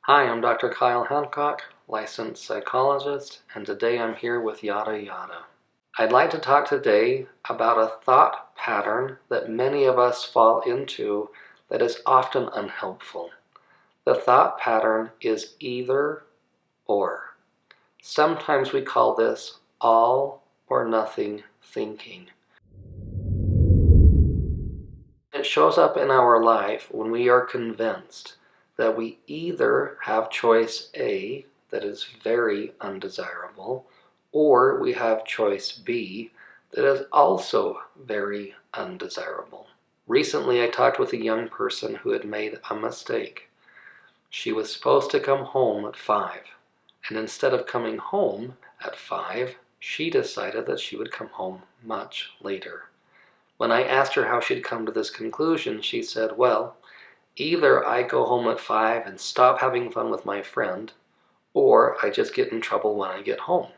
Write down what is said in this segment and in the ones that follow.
Hi, I'm Dr. Kyle Hancock, licensed psychologist, and today I'm here with Yada Yada. I'd like to talk today about a thought pattern that many of us fall into that is often unhelpful. The thought pattern is either or. Sometimes we call this all or nothing thinking. It shows up in our life when we are convinced that we either have choice A, that is very undesirable, or we have choice B, that is also very undesirable. Recently, I talked with a young person who had made a mistake. She was supposed to come home at 5, and instead of coming home at 5, she decided that she would come home much later. When I asked her how she'd come to this conclusion, she said, well, either I go home at 5 and stop having fun with my friend, or I just get in trouble when I get home.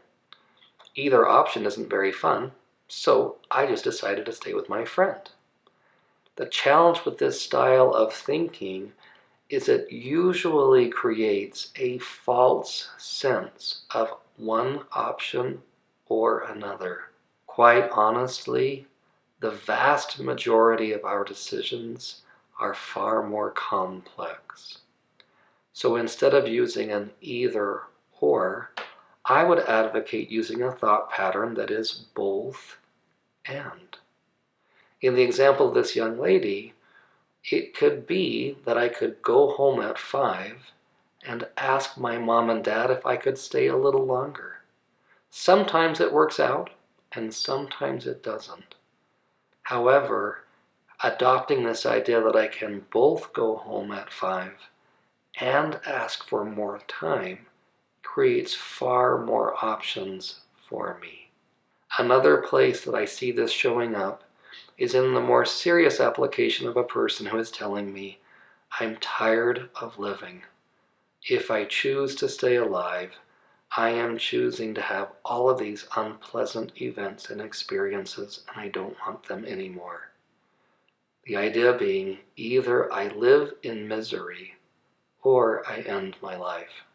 Either option isn't very fun, so I just decided to stay with my friend. The challenge with this style of thinking is it usually creates a false sense of one option or another. Quite honestly, the vast majority of our decisions are far more complex. So instead of using an either or, I would advocate using a thought pattern that is both and. In the example of this young lady, it could be that I could go home at 5 and ask my mom and dad if I could stay a little longer. Sometimes it works out, and sometimes it doesn't. However, adopting this idea that I can both go home at 5 and ask for more time creates far more options for me. Another place that I see this showing up is in the more serious application of a person who is telling me, I'm tired of living. If I choose to stay alive, I am choosing to have all of these unpleasant events and experiences, and I don't want them anymore. The idea being, either I live in misery or I end my life.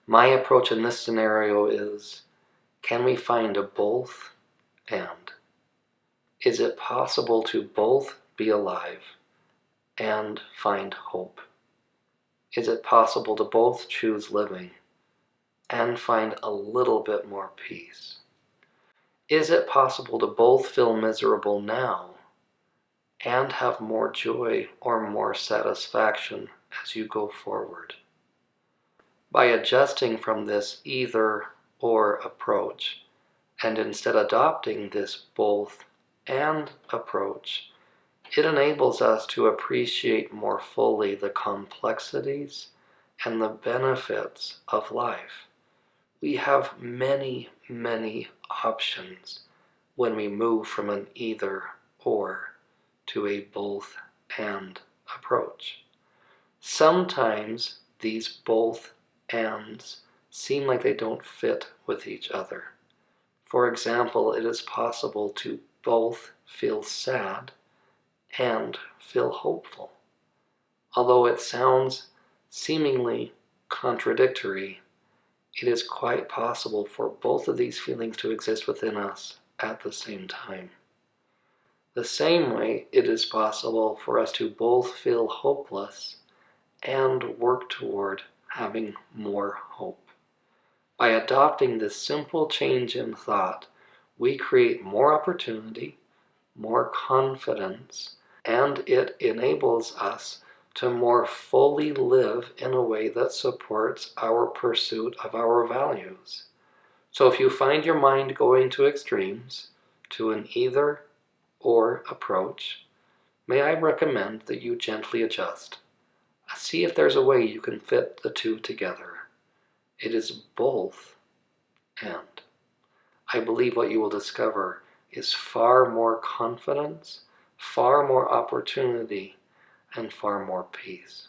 My approach in this scenario is, can we find a both and? Is it possible to both be alive and find hope? Is it possible to both choose living and find a little bit more peace? Is it possible to both feel miserable now and have more joy or more satisfaction as you go forward? By adjusting from this either or approach and instead adopting this both and approach, it enables us to appreciate more fully the complexities and the benefits of life. We have many, many options when we move from an either or to a both and approach. Sometimes these both ands seem like they don't fit with each other. For example, it is possible to both feel sad and feel hopeful. Although it sounds seemingly contradictory, it is quite possible for both of these feelings to exist within us at the same time. The same way it is possible for us to both feel hopeless and work toward having more hope. By adopting this simple change in thought, we create more opportunity, more confidence, and it enables us to more fully live in a way that supports our pursuit of our values. So if you find your mind going to extremes, to an either or approach, may I recommend that you gently adjust. See if there's a way you can fit the two together. It is both and. I believe what you will discover is far more confidence, far more opportunity, and far more peace.